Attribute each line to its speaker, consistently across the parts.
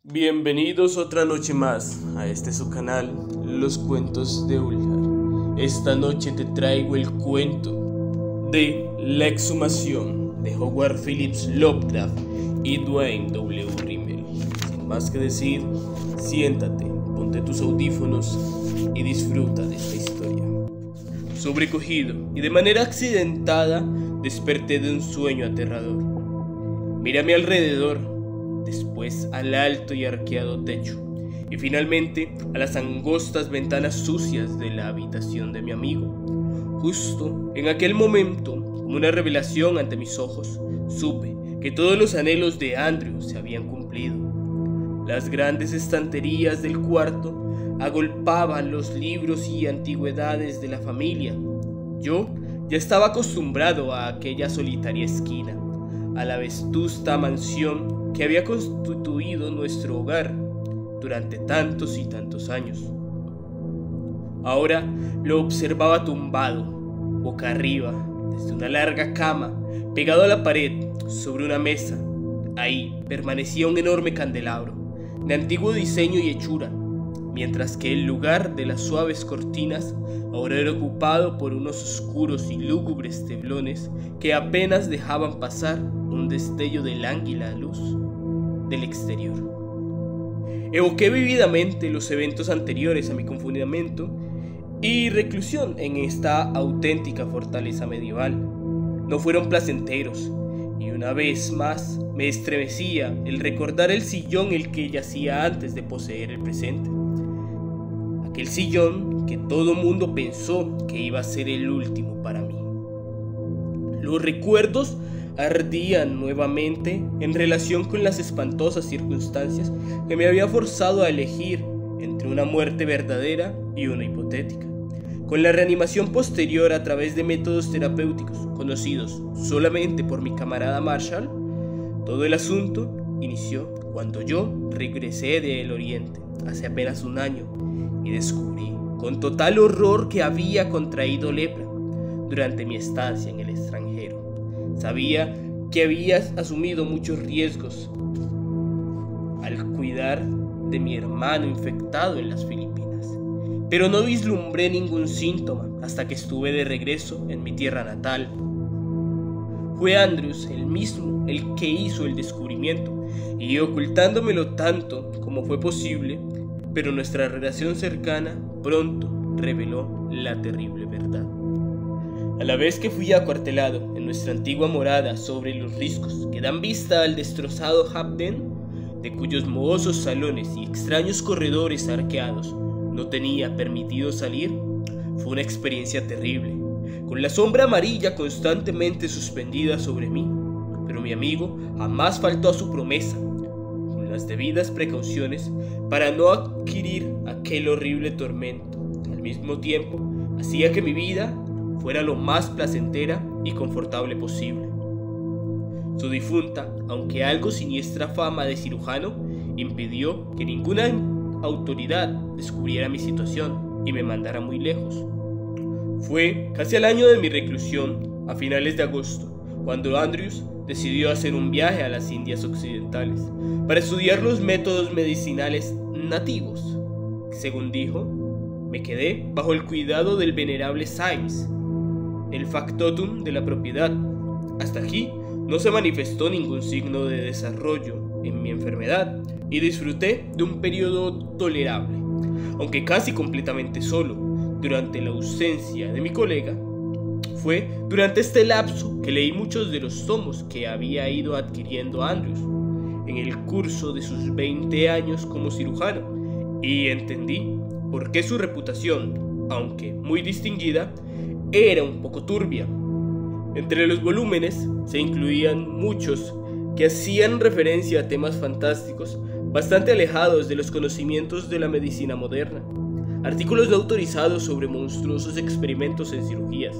Speaker 1: Bienvenidos otra noche más a este su canal, Los Cuentos de Ulhar. Esta noche te traigo el cuento de La exhumación de Howard Phillips Lovecraft y Dwayne W. Rimmel. Sin más que decir, siéntate, ponte tus audífonos y disfruta de esta historia. Sobrecogido y de manera accidentada, desperté de un sueño aterrador. Miré a mi alrededor, después al alto y arqueado techo, y finalmente a las angostas ventanas sucias de la habitación de mi amigo. Justo en aquel momento, como una revelación ante mis ojos, supe que todos los anhelos de Andrew se habían cumplido. Las grandes estanterías del cuarto agolpaban los libros y antigüedades de la familia. Yo ya estaba acostumbrado a aquella solitaria esquina, a la vetusta mansión que había constituido nuestro hogar durante tantos y tantos años. Ahora lo observaba tumbado, boca arriba, desde una larga cama, pegado a la pared, sobre una mesa. Ahí permanecía un enorme candelabro, de antiguo diseño y hechura, mientras que el lugar de las suaves cortinas ahora era ocupado por unos oscuros y lúgubres tablones que apenas dejaban pasar un destello de lánguida luz del exterior. Evoqué vividamente los eventos anteriores a mi confinamiento y reclusión en esta auténtica fortaleza medieval. No fueron placenteros, y una vez más me estremecía el recordar el sillón el que yacía antes de poseer el presente. Aquel sillón que todo mundo pensó que iba a ser el último para mí. Los recuerdos ardían nuevamente en relación con las espantosas circunstancias que me había forzado a elegir entre una muerte verdadera y una hipotética. Con la reanimación posterior a través de métodos terapéuticos conocidos solamente por mi camarada Marshall, todo el asunto inició cuando yo regresé del Oriente hace apenas un año y descubrí con total horror que había contraído lepra durante mi estancia en el extranjero. Sabía que había asumido muchos riesgos al cuidar de mi hermano infectado en las Filipinas, pero no vislumbré ningún síntoma hasta que estuve de regreso en mi tierra natal. Fue Andrews el mismo el que hizo el descubrimiento, y ocultándomelo tanto como fue posible, pero nuestra relación cercana pronto reveló la terrible verdad. A la vez que fui acuartelado en nuestra antigua morada sobre los riscos que dan vista al destrozado Habden, de cuyos mohosos salones y extraños corredores arqueados no tenía permitido salir, fue una experiencia terrible, con la sombra amarilla constantemente suspendida sobre mí, pero mi amigo jamás faltó a su promesa, con las debidas precauciones para no adquirir aquel horrible tormento. Al mismo tiempo, hacía que mi vida fuera lo más placentera y confortable posible. Su difunta, aunque algo siniestra fama de cirujano, impidió que ninguna autoridad descubriera mi situación y me mandara muy lejos. Fue casi al año de mi reclusión, a finales de agosto, cuando Andrews decidió hacer un viaje a las Indias Occidentales para estudiar los métodos medicinales nativos. Según dijo, me quedé bajo el cuidado del venerable Symes, el factotum de la propiedad. Hasta aquí no se manifestó ningún signo de desarrollo en mi enfermedad y disfruté de un periodo tolerable, aunque casi completamente solo, durante la ausencia de mi colega. Fue durante este lapso que leí muchos de los tomos que había ido adquiriendo Andrews en el curso de sus 20 años como cirujano, y entendí por qué su reputación, aunque muy distinguida, era un poco turbia. Entre los volúmenes se incluían muchos que hacían referencia a temas fantásticos bastante alejados de los conocimientos de la medicina moderna, artículos no autorizados sobre monstruosos experimentos en cirugías,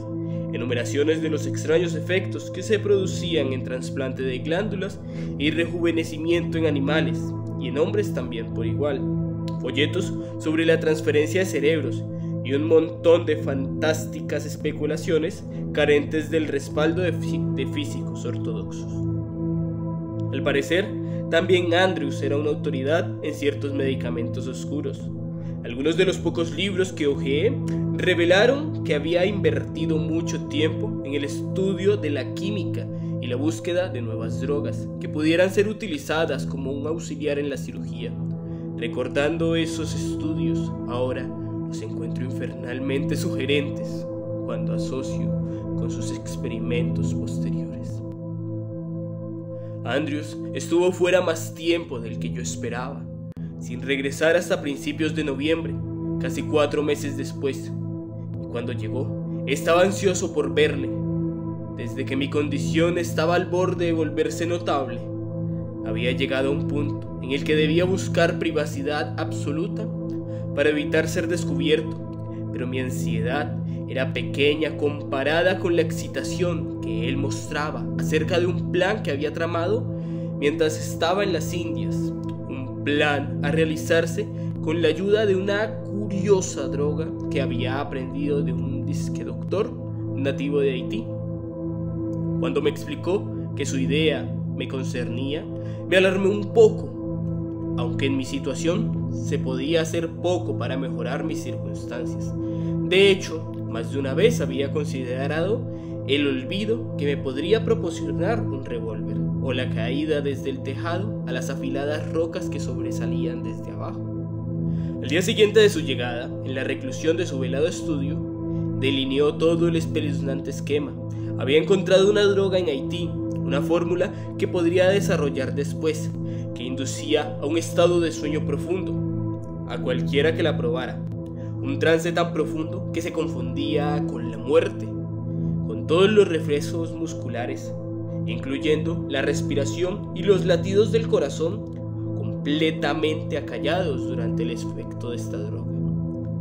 Speaker 1: enumeraciones de los extraños efectos que se producían en trasplante de glándulas y rejuvenecimiento en animales y en hombres también por igual, folletos sobre la transferencia de cerebros y un montón de fantásticas especulaciones carentes del respaldo de físicos ortodoxos. Al parecer, también Andrews era una autoridad en ciertos medicamentos oscuros. Algunos de los pocos libros que hojeé revelaron que había invertido mucho tiempo en el estudio de la química y la búsqueda de nuevas drogas que pudieran ser utilizadas como un auxiliar en la cirugía. Recordando esos estudios, ahora los encuentro infernalmente sugerentes cuando asocio con sus experimentos posteriores. Andrews estuvo fuera más tiempo del que yo esperaba, sin regresar hasta principios de noviembre, casi 4 meses después. Y cuando llegó, estaba ansioso por verle. Desde que mi condición estaba al borde de volverse notable, había llegado a un punto en el que debía buscar privacidad absoluta para evitar ser descubierto, pero mi ansiedad era pequeña comparada con la excitación que él mostraba acerca de un plan que había tramado mientras estaba en las Indias, un plan a realizarse con la ayuda de una curiosa droga que había aprendido de un disque doctor nativo de Haití. Cuando me explicó que su idea me concernía, me alarmé un poco, aunque en mi situación se podía hacer poco para mejorar mis circunstancias. De hecho, más de una vez había considerado el olvido que me podría proporcionar un revólver o la caída desde el tejado a las afiladas rocas que sobresalían desde abajo. Al día siguiente de su llegada, en la reclusión de su velado estudio, delineó todo el espeluznante esquema. Había encontrado una droga en Haití, una fórmula que podría desarrollar después, que inducía a un estado de sueño profundo, a cualquiera que la probara. Un trance tan profundo que se confundía con la muerte, con todos los reflejos musculares, incluyendo la respiración y los latidos del corazón, completamente acallados durante el efecto de esta droga.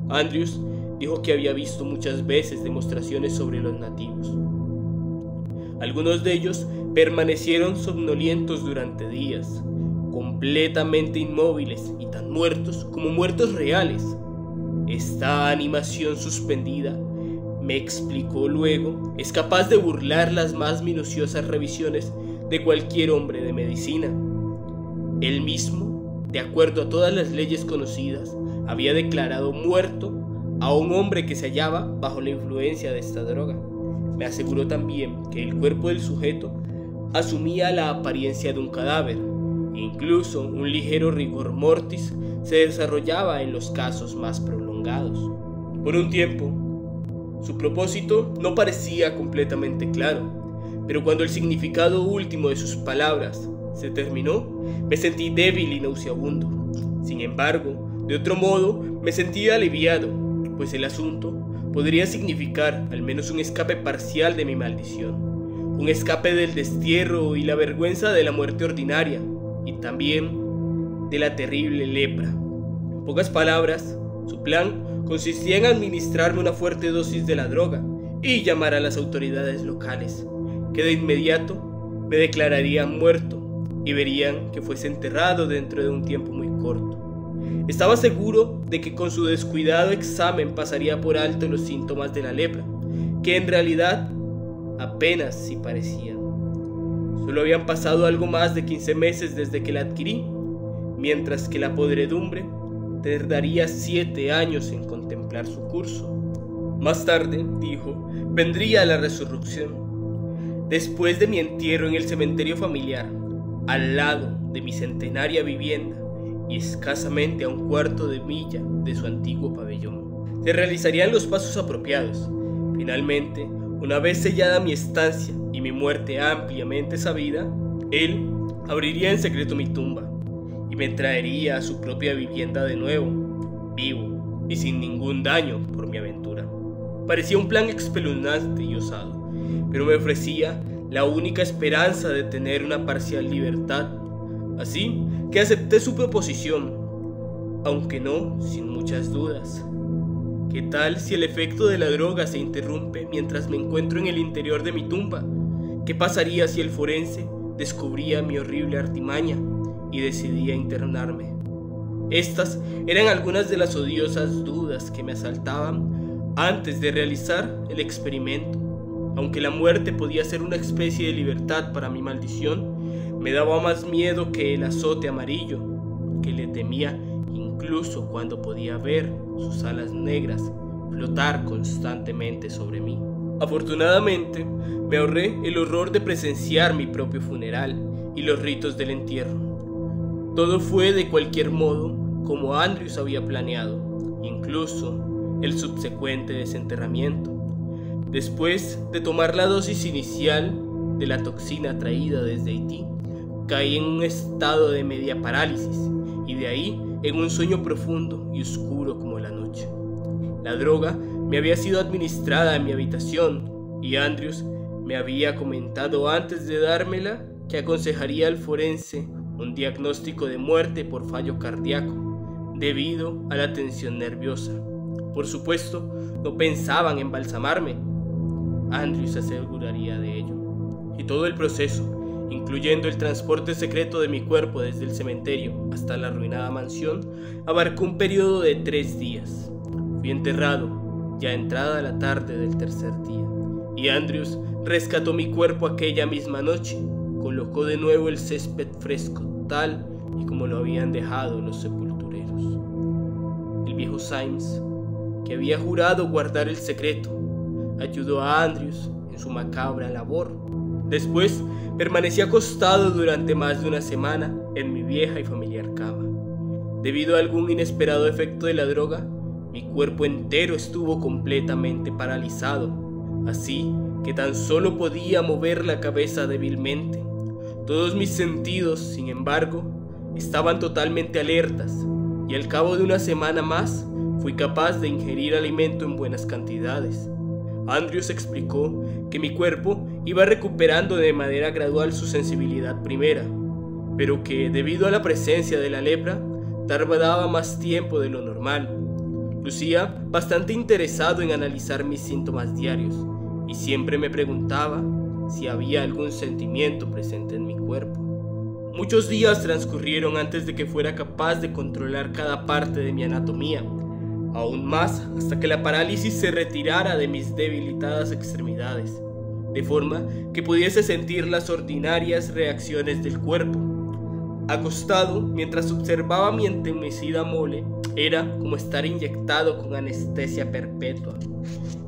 Speaker 1: Andrews dijo que había visto muchas veces demostraciones sobre los nativos. Algunos de ellos permanecieron somnolientos durante días, completamente inmóviles y tan muertos como muertos reales. Esta animación suspendida, me explicó luego, es capaz de burlar las más minuciosas revisiones de cualquier hombre de medicina. Él mismo, de acuerdo a todas las leyes conocidas, había declarado muerto a un hombre que se hallaba bajo la influencia de esta droga. Me aseguró también que el cuerpo del sujeto asumía la apariencia de un cadáver. Incluso un ligero rigor mortis se desarrollaba en los casos más prolongados. Por un tiempo, su propósito no parecía completamente claro, pero cuando el significado último de sus palabras se terminó, me sentí débil y nauseabundo. Sin embargo, de otro modo, me sentía aliviado, pues el asunto podría significar al menos un escape parcial de mi maldición, un escape del destierro y la vergüenza de la muerte ordinaria, y también de la terrible lepra. En pocas palabras, su plan consistía en administrarme una fuerte dosis de la droga y llamar a las autoridades locales, que de inmediato me declararían muerto y verían que fuese enterrado dentro de un tiempo muy corto. Estaba seguro de que con su descuidado examen pasaría por alto los síntomas de la lepra, que en realidad apenas sí parecían. Solo habían pasado algo más de 15 meses desde que la adquirí, mientras que la podredumbre tardaría 7 años en contemplar su curso. Más tarde, dijo, vendría la resurrección. Después de mi entierro en el cementerio familiar, al lado de mi centenaria vivienda y escasamente a 1/4 de milla de su antiguo pabellón, se realizarían los pasos apropiados. Finalmente, una vez sellada mi estancia y mi muerte ampliamente sabida, él abriría en secreto mi tumba y me traería a su propia vivienda de nuevo, vivo y sin ningún daño por mi aventura. Parecía un plan espeluznante y osado, pero me ofrecía la única esperanza de tener una parcial libertad. Así que acepté su proposición, aunque no sin muchas dudas. ¿Qué tal si el efecto de la droga se interrumpe mientras me encuentro en el interior de mi tumba? ¿Qué pasaría si el forense descubría mi horrible artimaña y decidía internarme? Estas eran algunas de las odiosas dudas que me asaltaban antes de realizar el experimento. Aunque la muerte podía ser una especie de libertad para mi maldición, Me daba más miedo que el azote amarillo, que le temía incluso cuando podía ver sus alas negras flotar constantemente sobre mí. Afortunadamente, me ahorré el horror de presenciar mi propio funeral y los ritos del entierro. Todo fue de cualquier modo como Andrews había planeado, incluso el subsecuente desenterramiento. Después de tomar la dosis inicial de la toxina traída desde Haití, caí en un estado de media parálisis y de ahí en un sueño profundo y oscuro como la noche. La droga me había sido administrada en mi habitación y Andrews me había comentado antes de dármela que aconsejaría al forense un diagnóstico de muerte por fallo cardíaco debido a la tensión nerviosa. Por supuesto, no pensaban embalsamarme. Andrews se aseguraría de ello. Y todo el proceso, incluyendo el transporte secreto de mi cuerpo desde el cementerio hasta la arruinada mansión, abarcó un periodo de 3 días. Fui enterrado ya entrada la tarde del tercer día, y Andrews rescató mi cuerpo aquella misma noche, colocó de nuevo el césped fresco tal y como lo habían dejado los sepultureros. El viejo Symes, que había jurado guardar el secreto, ayudó a Andrews en su macabra labor. Después permanecí acostado durante más de una semana en mi vieja y familiar cama. Debido a algún inesperado efecto de la droga, mi cuerpo entero estuvo completamente paralizado, así que tan solo podía mover la cabeza débilmente. Todos mis sentidos, sin embargo, estaban totalmente alertas, y al cabo de una semana más fui capaz de ingerir alimento en buenas cantidades. Andrews explicó que mi cuerpo iba recuperando de manera gradual su sensibilidad primera, pero que debido a la presencia de la lepra, tardaba más tiempo de lo normal. Lucía bastante interesado en analizar mis síntomas diarios y siempre me preguntaba si había algún sentimiento presente en mi cuerpo. Muchos días transcurrieron antes de que fuera capaz de controlar cada parte de mi anatomía, aún más hasta que la parálisis se retirara de mis debilitadas extremidades, de forma que pudiese sentir las ordinarias reacciones del cuerpo. Acostado, mientras observaba mi entumecida mole, era como estar inyectado con anestesia perpetua.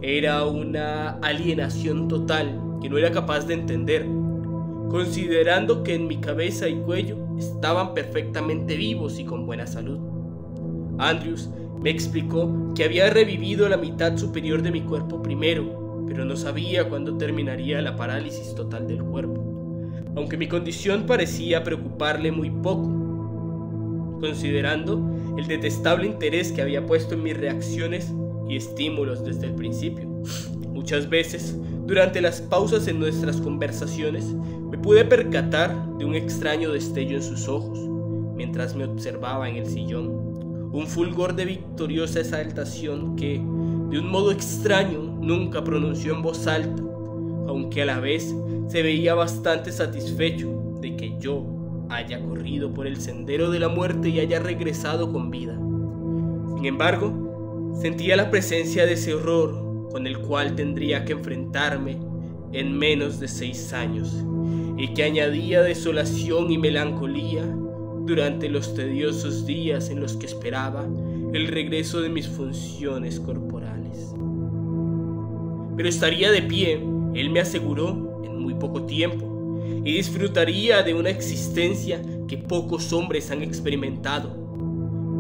Speaker 1: Era una alienación total que no era capaz de entender, considerando que en mi cabeza y cuello estaban perfectamente vivos y con buena salud. Andrews me explicó que había revivido la mitad superior de mi cuerpo primero, pero no sabía cuándo terminaría la parálisis total del cuerpo, aunque mi condición parecía preocuparle muy poco, considerando el detestable interés que había puesto en mis reacciones y estímulos desde el principio. Muchas veces, durante las pausas en nuestras conversaciones, me pude percatar de un extraño destello en sus ojos, mientras me observaba en el sillón. Un fulgor de victoriosa exaltación que, de un modo extraño, nunca pronunció en voz alta, aunque a la vez se veía bastante satisfecho de que yo haya corrido por el sendero de la muerte y haya regresado con vida. Sin embargo, sentía la presencia de ese horror con el cual tendría que enfrentarme en menos de 6 años, y que añadía desolación y melancolía durante los tediosos días en los que esperaba el regreso de mis funciones corporales. Pero estaría de pie, él me aseguró, en muy poco tiempo, y disfrutaría de una existencia que pocos hombres han experimentado.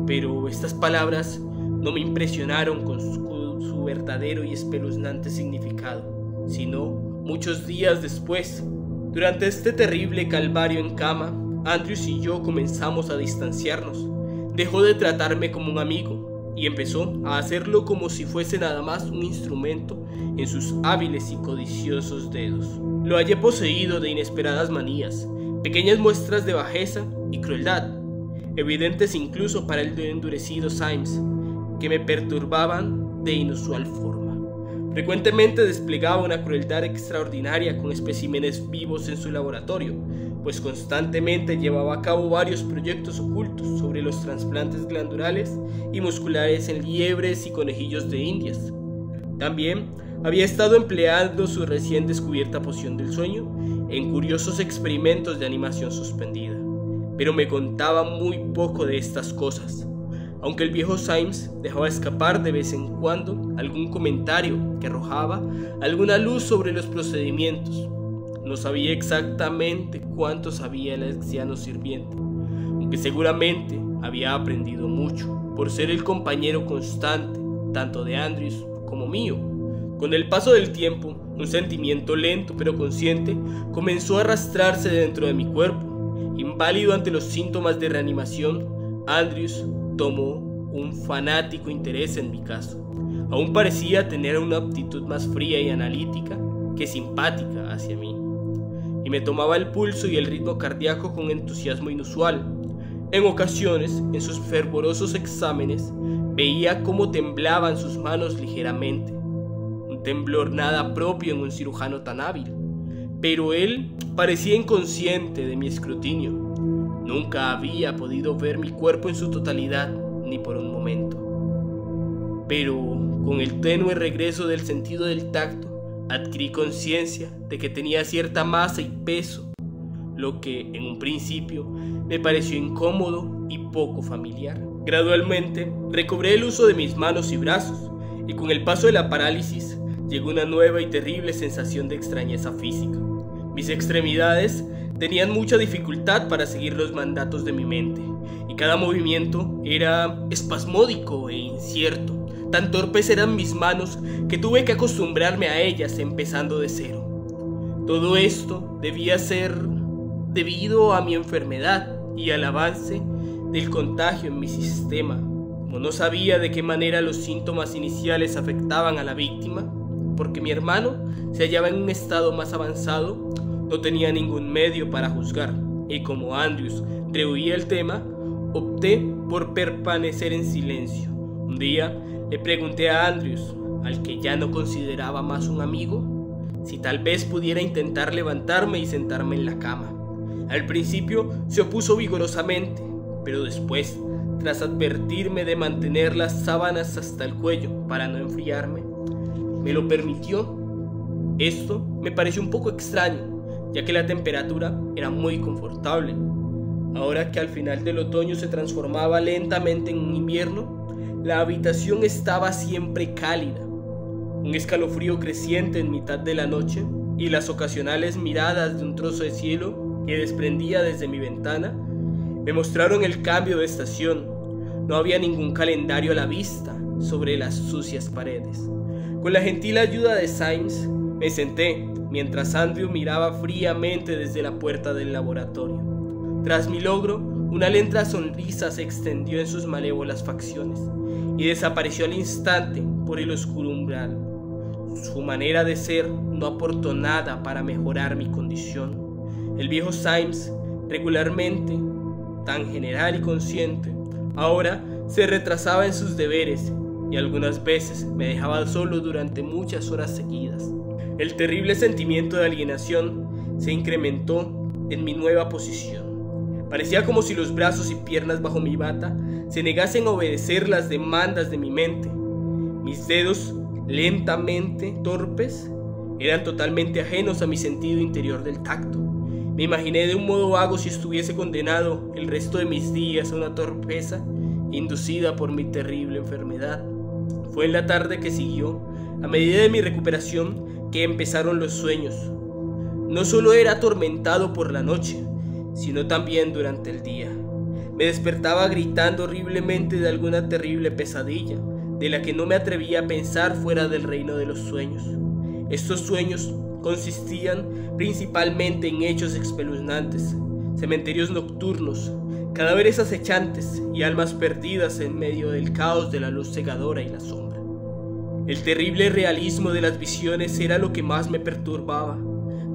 Speaker 1: Pero estas palabras no me impresionaron con su verdadero y espeluznante significado, sino muchos días después. Durante este terrible calvario en cama, Andrews y yo comenzamos a distanciarnos. Dejó de tratarme como un amigo y empezó a hacerlo como si fuese nada más un instrumento en sus hábiles y codiciosos dedos. Lo hallé poseído de inesperadas manías, pequeñas muestras de bajeza y crueldad, evidentes incluso para el endurecido Symes, que me perturbaban de inusual forma. Frecuentemente desplegaba una crueldad extraordinaria con especímenes vivos en su laboratorio, pues constantemente llevaba a cabo varios proyectos ocultos sobre los trasplantes glandulares y musculares en liebres y conejillos de indias. También había estado empleando su recién descubierta poción del sueño en curiosos experimentos de animación suspendida, pero me contaba muy poco de estas cosas, aunque el viejo Symes dejaba escapar de vez en cuando algún comentario que arrojaba alguna luz sobre los procedimientos. No sabía exactamente cuánto sabía el anciano sirviente, aunque seguramente había aprendido mucho por ser el compañero constante tanto de Andrews como mío. Con el paso del tiempo, un sentimiento lento pero consciente comenzó a arrastrarse dentro de mi cuerpo. Inválido ante los síntomas de reanimación, Andrews tomó un fanático interés en mi caso. Aún parecía tener una aptitud más fría y analítica que simpática hacia mí, y me tomaba el pulso y el ritmo cardíaco con entusiasmo inusual. En ocasiones, en sus fervorosos exámenes, veía cómo temblaban sus manos ligeramente, un temblor nada propio en un cirujano tan hábil, pero él parecía inconsciente de mi escrutinio. Nunca había podido ver mi cuerpo en su totalidad, ni por un momento. Pero con el tenue regreso del sentido del tacto, adquirí conciencia de que tenía cierta masa y peso, lo que en un principio me pareció incómodo y poco familiar. Gradualmente recobré el uso de mis manos y brazos, y con el paso de la parálisis llegó una nueva y terrible sensación de extrañeza física. Mis extremidades tenían mucha dificultad para seguir los mandatos de mi mente, y cada movimiento era espasmódico e incierto. Tan torpes eran mis manos que tuve que acostumbrarme a ellas empezando de cero. Todo esto debía ser debido a mi enfermedad y al avance del contagio en mi sistema. Como no sabía de qué manera los síntomas iniciales afectaban a la víctima, porque mi hermano se hallaba en un estado más avanzado, no tenía ningún medio para juzgar, y como Andrews rehuía el tema, opté por permanecer en silencio. Un día le pregunté a Andrews, al que ya no consideraba más un amigo, si tal vez pudiera intentar levantarme y sentarme en la cama. Al principio se opuso vigorosamente, pero después, tras advertirme de mantener las sábanas hasta el cuello para no enfriarme, me lo permitió. Esto me pareció un poco extraño, ya que la temperatura era muy confortable. Ahora que al final del otoño se transformaba lentamente en un invierno, la habitación estaba siempre cálida. Un escalofrío creciente en mitad de la noche y las ocasionales miradas de un trozo de cielo que desprendía desde mi ventana me mostraron el cambio de estación. No había ningún calendario a la vista sobre las sucias paredes. Con la gentil ayuda de Symes me senté mientras Andrew miraba fríamente desde la puerta del laboratorio. Tras mi logro, una lenta sonrisa se extendió en sus malévolas facciones y desapareció al instante por el oscuro umbral. Su manera de ser no aportó nada para mejorar mi condición. El viejo Symes, regularmente tan general y consciente, ahora se retrasaba en sus deberes y algunas veces me dejaba solo durante muchas horas seguidas. El terrible sentimiento de alienación se incrementó en mi nueva posición. Parecía como si los brazos y piernas bajo mi bata se negasen a obedecer las demandas de mi mente. Mis dedos, lentamente torpes, eran totalmente ajenos a mi sentido interior del tacto. Me imaginé de un modo vago si estuviese condenado el resto de mis días a una torpeza inducida por mi terrible enfermedad. Fue en la tarde que siguió, a medida de mi recuperación, que empezaron los sueños. No solo era atormentado por la noche, sino también durante el día. Me despertaba gritando horriblemente de alguna terrible pesadilla, de la que no me atrevía a pensar fuera del reino de los sueños. Estos sueños consistían principalmente en hechos espeluznantes, cementerios nocturnos, cadáveres acechantes y almas perdidas en medio del caos de la luz cegadora y la sombra. El terrible realismo de las visiones era lo que más me perturbaba.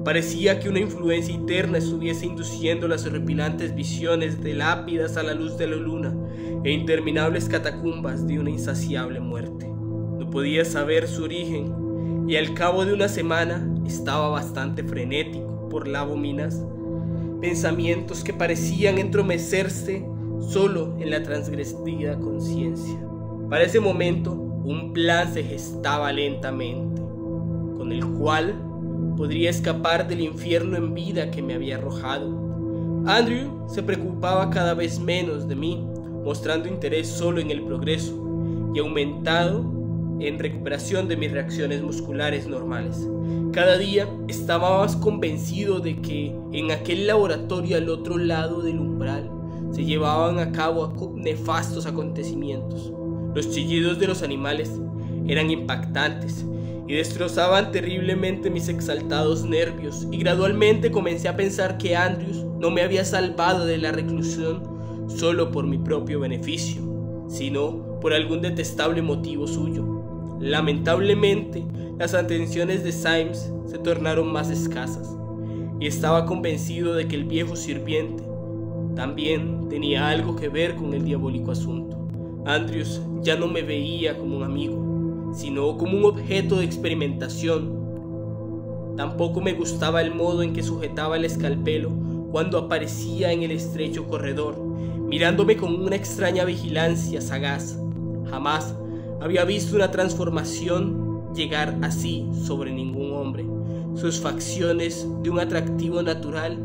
Speaker 1: Parecía que una influencia interna estuviese induciendo las horripilantes visiones de lápidas a la luz de la luna e interminables catacumbas de una insaciable muerte. No podía saber su origen y al cabo de una semana estaba bastante frenético por la abominas, pensamientos que parecían entromecerse solo en la transgredida conciencia. Para ese momento un plan se gestaba lentamente, con el cual podría escapar del infierno en vida que me había arrojado. Andrew se preocupaba cada vez menos de mí, mostrando interés solo en el progreso y aumentado en recuperación de mis reacciones musculares normales. Cada día estaba más convencido de que en aquel laboratorio al otro lado del umbral se llevaban a cabo nefastos acontecimientos. Los chillidos de los animales eran impactantes y destrozaban terriblemente mis exaltados nervios, y gradualmente comencé a pensar que Andrews no me había salvado de la reclusión solo por mi propio beneficio, sino por algún detestable motivo suyo. Lamentablemente, las atenciones de Symes se tornaron más escasas, y estaba convencido de que el viejo sirviente también tenía algo que ver con el diabólico asunto. Andrews ya no me veía como un amigo, sino como un objeto de experimentación. Tampoco me gustaba el modo en que sujetaba el escalpelo cuando aparecía en el estrecho corredor, mirándome con una extraña vigilancia sagaz. Jamás había visto una transformación llegar así sobre ningún hombre. Sus facciones, de un atractivo natural,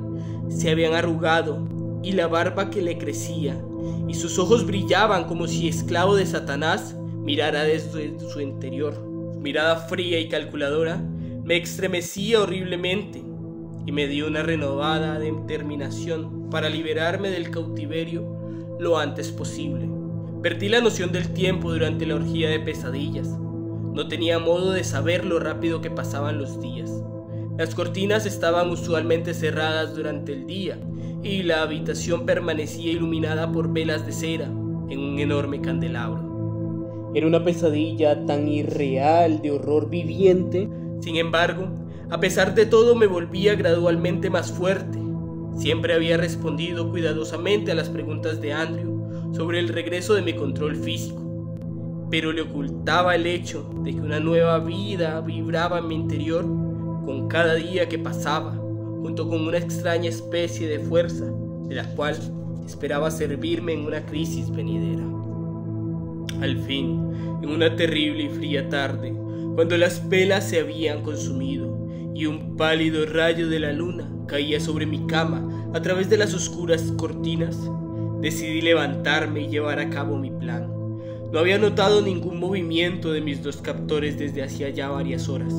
Speaker 1: se habían arrugado, y la barba que le crecía, y sus ojos brillaban como si esclavo de Satanás mirara desde su interior. Su mirada fría y calculadora me estremecía horriblemente, y me dio una renovada determinación para liberarme del cautiverio lo antes posible. Perdí la noción del tiempo durante la orgía de pesadillas. No tenía modo de saber lo rápido que pasaban los días. Las cortinas estaban usualmente cerradas durante el día, y la habitación permanecía iluminada por velas de cera en un enorme candelabro. Era una pesadilla tan irreal, de horror viviente. Sin embargo, a pesar de todo, me volvía gradualmente más fuerte. Siempre había respondido cuidadosamente a las preguntas de Andrew sobre el regreso de mi control físico, pero le ocultaba el hecho de que una nueva vida vibraba en mi interior con cada día que pasaba, junto con una extraña especie de fuerza de la cual esperaba servirme en una crisis venidera. Al fin, en una terrible y fría tarde, cuando las velas se habían consumido y un pálido rayo de la luna caía sobre mi cama a través de las oscuras cortinas, decidí levantarme y llevar a cabo mi plan. No había notado ningún movimiento de mis dos captores desde hacía ya varias horas,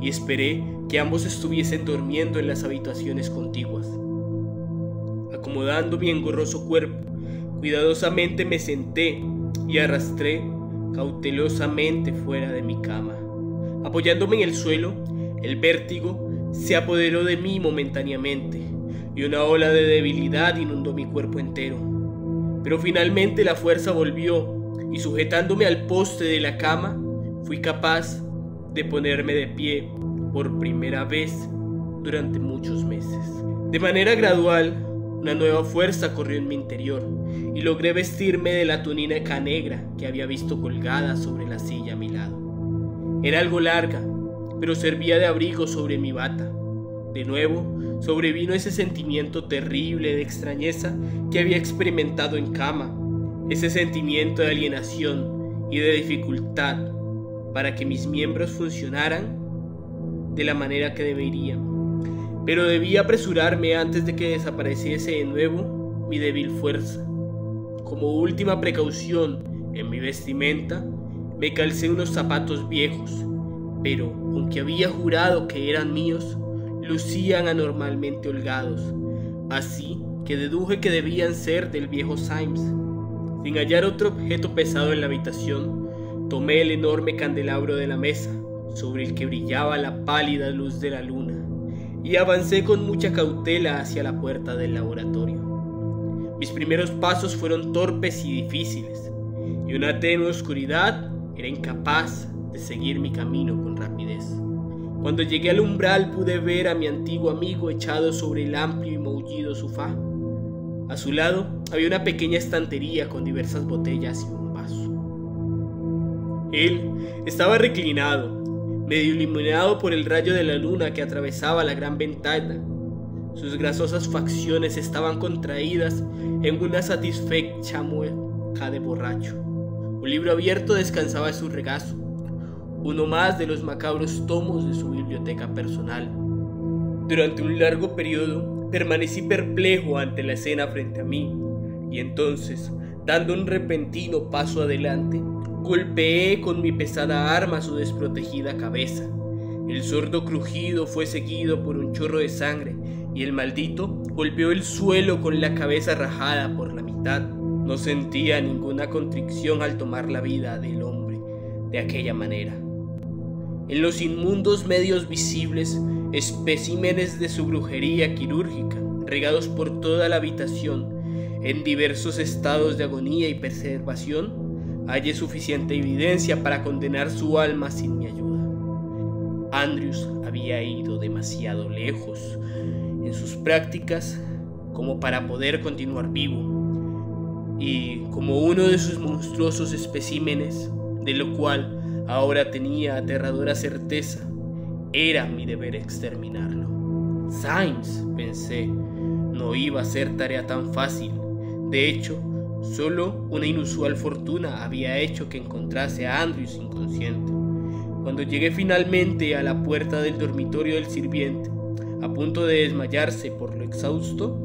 Speaker 1: y esperé que ambos estuviesen durmiendo en las habitaciones contiguas. Acomodando mi engorroso cuerpo, cuidadosamente me senté y arrastré cautelosamente fuera de mi cama. Apoyándome en el suelo, el vértigo se apoderó de mí momentáneamente, y una ola de debilidad inundó mi cuerpo entero. Pero finalmente la fuerza volvió, y sujetándome al poste de la cama, fui capaz de ponerme de pie por primera vez durante muchos meses. De manera gradual, una nueva fuerza corrió en mi interior, y logré vestirme de la túnica negra que había visto colgada sobre la silla a mi lado. Era algo larga, pero servía de abrigo sobre mi bata. De nuevo, sobrevino ese sentimiento terrible de extrañeza que había experimentado en cama, ese sentimiento de alienación y de dificultad para que mis miembros funcionaran de la manera que deberían. Pero debía apresurarme antes de que desapareciese de nuevo mi débil fuerza. Como última precaución en mi vestimenta, me calcé unos zapatos viejos, pero aunque había jurado que eran míos, lucían anormalmente holgados, así que deduje que debían ser del viejo Symes. Sin hallar otro objeto pesado en la habitación, tomé el enorme candelabro de la mesa, sobre el que brillaba la pálida luz de la luna, y avancé con mucha cautela hacia la puerta del laboratorio. Mis primeros pasos fueron torpes y difíciles, y una tenue oscuridad era incapaz de seguir mi camino con rapidez. Cuando llegué al umbral pude ver a mi antiguo amigo echado sobre el amplio y mullido sofá. A su lado había una pequeña estantería con diversas botellas y un vaso. Él estaba reclinado, medio iluminado por el rayo de la luna que atravesaba la gran ventana. Sus grasosas facciones estaban contraídas en una satisfecha mueca de borracho. Un libro abierto descansaba en su regazo, uno más de los macabros tomos de su biblioteca personal. Durante un largo periodo permanecí perplejo ante la escena frente a mí, y entonces, dando un repentino paso adelante, golpeé con mi pesada arma su desprotegida cabeza. El sordo crujido fue seguido por un chorro de sangre, y el maldito golpeó el suelo con la cabeza rajada por la mitad. No sentía ninguna contrición al tomar la vida del hombre de aquella manera. En los inmundos medios visibles, especímenes de su brujería quirúrgica, regados por toda la habitación, en diversos estados de agonía y preservación, hallé suficiente evidencia para condenar su alma sin mi ayuda. Andrews había ido demasiado lejos en sus prácticas como para poder continuar vivo, y como uno de sus monstruosos especímenes, de lo cual ahora tenía aterradora certeza, era mi deber exterminarlo. Symes, pensé, no iba a ser tarea tan fácil. De hecho, solo una inusual fortuna había hecho que encontrase a Andrews inconsciente. Cuando llegué finalmente a la puerta del dormitorio del sirviente, a punto de desmayarse por lo exhausto,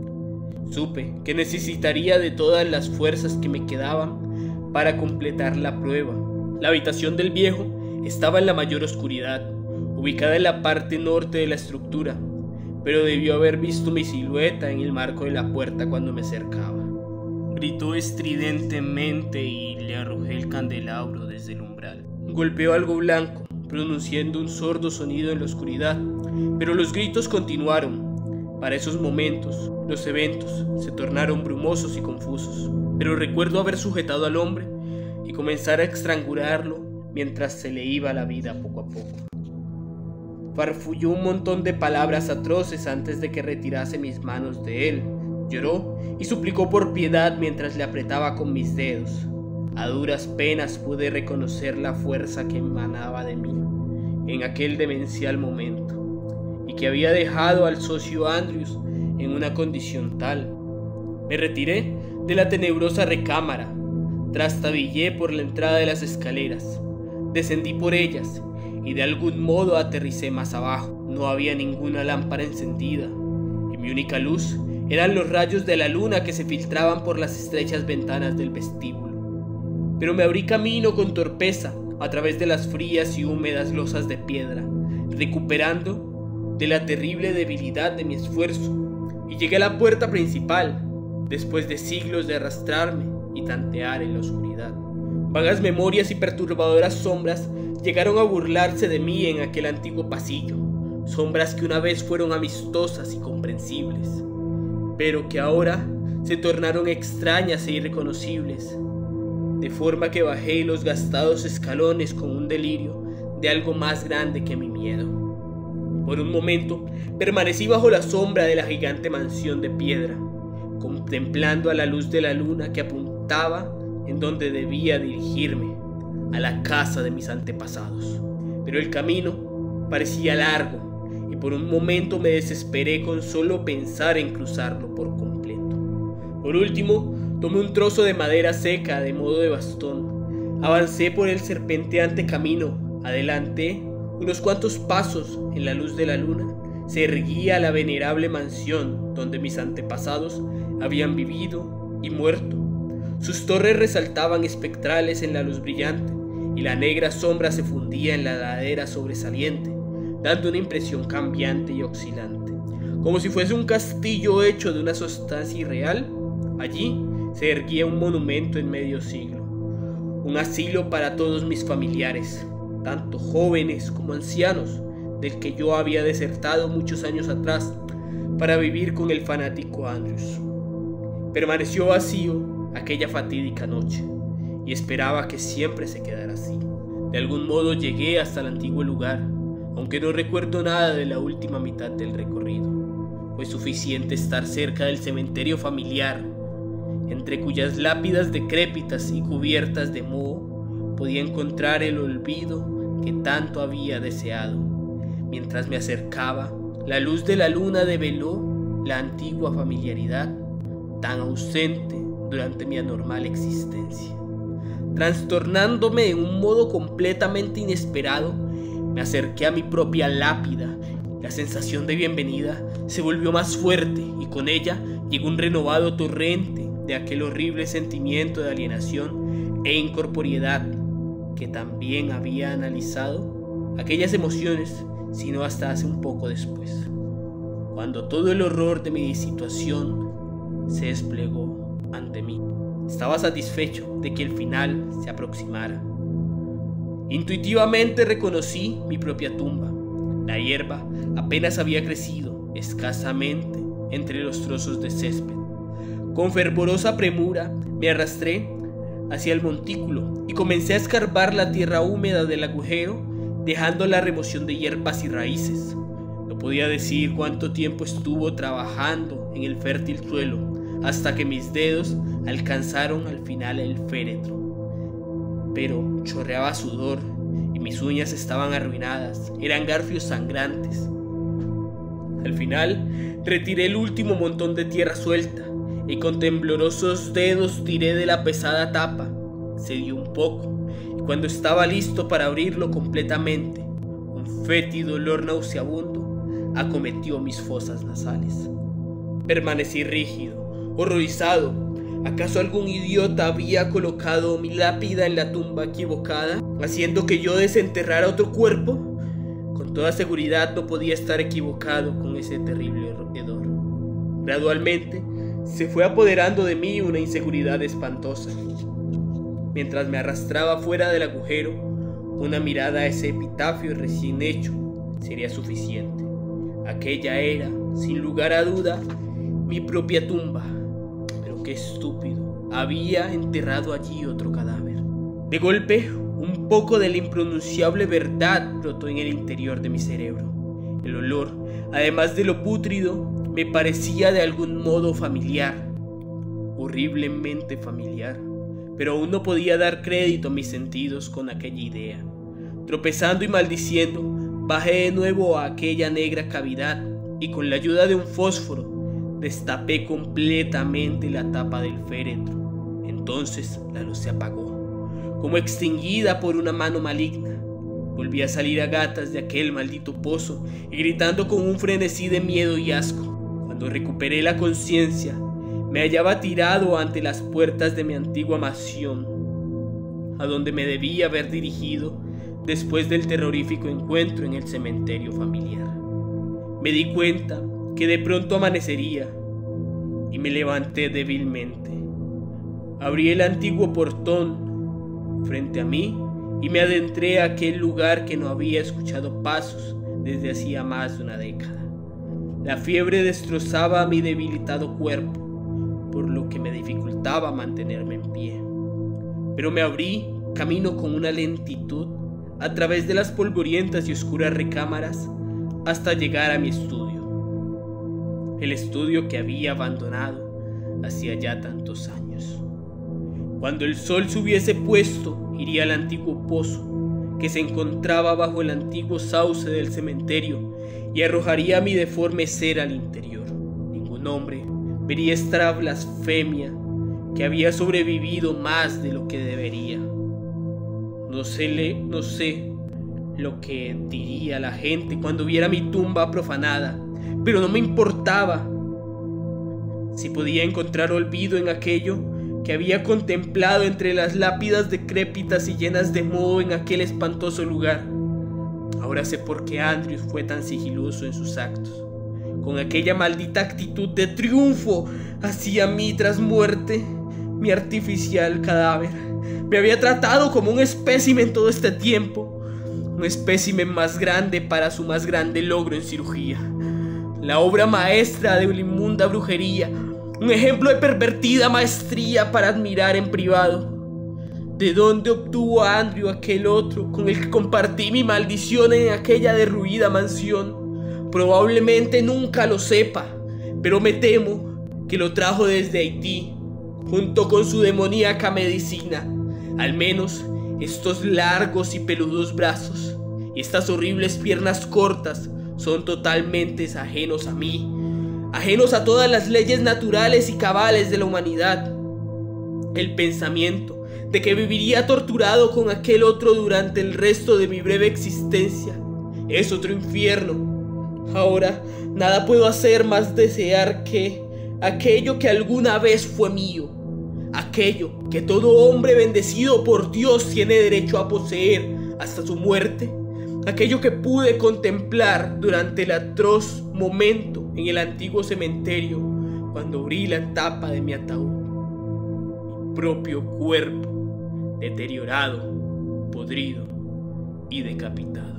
Speaker 1: supe que necesitaría de todas las fuerzas que me quedaban para completar la prueba. La habitación del viejo estaba en la mayor oscuridad, ubicada en la parte norte de la estructura, pero debió haber visto mi silueta en el marco de la puerta cuando me acercaba. Gritó estridentemente y le arrojé el candelabro desde el umbral. Golpeó algo blanco, pronunciando un sordo sonido en la oscuridad, pero los gritos continuaron. Para esos momentos, los eventos se tornaron brumosos y confusos, pero recuerdo haber sujetado al hombre y comenzar a estrangularlo mientras se le iba la vida poco a poco. Farfulló un montón de palabras atroces antes de que retirase mis manos de él. Lloró y suplicó por piedad mientras le apretaba con mis dedos. A duras penas pude reconocer la fuerza que emanaba de mí en aquel demencial momento, y que había dejado al socio Andrews en una condición tal. Me retiré de la tenebrosa recámara, trastabillé por la entrada de las escaleras, descendí por ellas y de algún modo aterricé más abajo. No había ninguna lámpara encendida, y mi única luz eran los rayos de la luna que se filtraban por las estrechas ventanas del vestíbulo. Pero me abrí camino con torpeza a través de las frías y húmedas losas de piedra, recuperando de la terrible debilidad de mi esfuerzo, y llegué a la puerta principal, después de siglos de arrastrarme y tantear en la oscuridad. Vagas memorias y perturbadoras sombras llegaron a burlarse de mí en aquel antiguo pasillo, sombras que una vez fueron amistosas y comprensibles, pero que ahora se tornaron extrañas e irreconocibles, de forma que bajé los gastados escalones con un delirio de algo más grande que mi miedo. Por un momento permanecí bajo la sombra de la gigante mansión de piedra, contemplando a la luz de la luna que apuntaba en donde debía dirigirme, a la casa de mis antepasados. Pero el camino parecía largo, y por un momento me desesperé con solo pensar en cruzarlo por completo. Por último, tomé un trozo de madera seca de modo de bastón, avancé por el serpenteante camino, adelanté unos cuantos pasos. En la luz de la luna se erguía la venerable mansión donde mis antepasados habían vivido y muerto. Sus torres resaltaban espectrales en la luz brillante, y la negra sombra se fundía en la ladera sobresaliente, dando una impresión cambiante y oscilante, como si fuese un castillo hecho de una sustancia irreal. Allí se erguía un monumento en medio siglo, un asilo para todos mis familiares, tanto jóvenes como ancianos, del que yo había desertado muchos años atrás para vivir con el fanático Andrews. Permaneció vacío aquella fatídica noche, y esperaba que siempre se quedara así. De algún modo llegué hasta el antiguo lugar, aunque no recuerdo nada de la última mitad del recorrido. Fue suficiente estar cerca del cementerio familiar, entre cuyas lápidas decrépitas y cubiertas de moho podía encontrar el olvido que tanto había deseado. Mientras me acercaba, la luz de la luna develó la antigua familiaridad tan ausente durante mi anormal existencia. Trastornándome de un modo completamente inesperado, me acerqué a mi propia lápida. La sensación de bienvenida se volvió más fuerte y con ella llegó un renovado torrente de aquel horrible sentimiento de alienación e incorporeidad que también había analizado aquellas emociones, sino hasta hace un poco después, cuando todo el horror de mi situación se desplegó ante mí. Estaba satisfecho de que el final se aproximara. Intuitivamente reconocí mi propia tumba. La hierba apenas había crecido escasamente entre los trozos de césped. Con fervorosa premura me arrastré hacia el montículo y comencé a escarbar la tierra húmeda del agujero, dejando la remoción de hierbas y raíces. No podía decir cuánto tiempo estuvo trabajando en el fértil suelo, hasta que mis dedos alcanzaron al final el féretro. Pero chorreaba sudor y mis uñas estaban arruinadas, eran garfios sangrantes. Al final retiré el último montón de tierra suelta y con temblorosos dedos tiré de la pesada tapa. Cedió un poco y cuando estaba listo para abrirlo completamente, un fétido olor nauseabundo acometió mis fosas nasales. Permanecí rígido, horrorizado. ¿Acaso algún idiota había colocado mi lápida en la tumba equivocada, haciendo que yo desenterrara otro cuerpo? Con toda seguridad no podía estar equivocado con ese terrible hedor. Gradualmente se fue apoderando de mí una inseguridad espantosa. Mientras me arrastraba fuera del agujero, una mirada a ese epitafio recién hecho sería suficiente. Aquella era, sin lugar a duda, mi propia tumba. Pero qué estúpido, había enterrado allí otro cadáver. De golpe, un poco de la impronunciable verdad brotó en el interior de mi cerebro. El olor, además de lo pútrido, me parecía de algún modo familiar, horriblemente familiar, pero aún no podía dar crédito a mis sentidos con aquella idea. Tropezando y maldiciendo, bajé de nuevo a aquella negra cavidad y con la ayuda de un fósforo destapé completamente la tapa del féretro. Entonces la luz se apagó, como extinguida por una mano maligna. Volví a salir a gatas de aquel maldito pozo y gritando con un frenesí de miedo y asco. Cuando recuperé la conciencia, me hallaba tirado ante las puertas de mi antigua mansión, a donde me debía haber dirigido después del terrorífico encuentro en el cementerio familiar. Me di cuenta que de pronto amanecería y me levanté débilmente. Abrí el antiguo portón frente a mí y me adentré a aquel lugar que no había escuchado pasos desde hacía más de una década. La fiebre destrozaba mi debilitado cuerpo, por lo que me dificultaba mantenerme en pie. Pero me abrí camino con una lentitud a través de las polvorientas y oscuras recámaras hasta llegar a mi estudio. El estudio que había abandonado hacía ya tantos años. Cuando el sol se hubiese puesto, iría al antiguo pozo que se encontraba bajo el antiguo sauce del cementerio y arrojaría mi deforme ser al interior. Ningún hombre vería esta blasfemia que había sobrevivido más de lo que debería. No sé lo que diría la gente cuando viera mi tumba profanada, pero no me importaba. Si podía encontrar olvido en aquello que había contemplado entre las lápidas decrépitas y llenas de moho en aquel espantoso lugar. Ahora sé por qué Andrews fue tan sigiloso en sus actos, con aquella maldita actitud de triunfo hacia mí tras muerte. Mi artificial cadáver me había tratado como un espécimen todo este tiempo, un espécimen más grande para su más grande logro en cirugía, la obra maestra de una inmunda brujería, un ejemplo de pervertida maestría para admirar en privado. ¿De dónde obtuvo Andrew aquel otro con el que compartí mi maldición en aquella derruida mansión? Probablemente nunca lo sepa, pero me temo que lo trajo desde Haití, junto con su demoníaca medicina. Al menos estos largos y peludos brazos y estas horribles piernas cortas son totalmente ajenos a mí, ajenos a todas las leyes naturales y cabales de la humanidad. El pensamiento de que viviría torturado con aquel otro durante el resto de mi breve existencia. Es otro infierno. Ahora nada puedo hacer más desear que aquello que alguna vez fue mío, aquello que todo hombre bendecido por Dios tiene derecho a poseer hasta su muerte, aquello que pude contemplar durante el atroz momento en el antiguo cementerio cuando abrí la tapa de mi ataúd. Mi propio cuerpo, deteriorado, podrido y decapitado.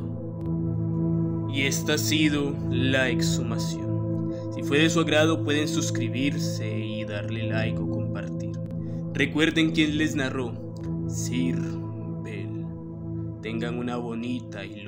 Speaker 1: Y esta ha sido la exhumación. Si fue de su agrado pueden suscribirse y darle like o compartir. Recuerden quién les narró, Sir Bell. Tengan una bonita y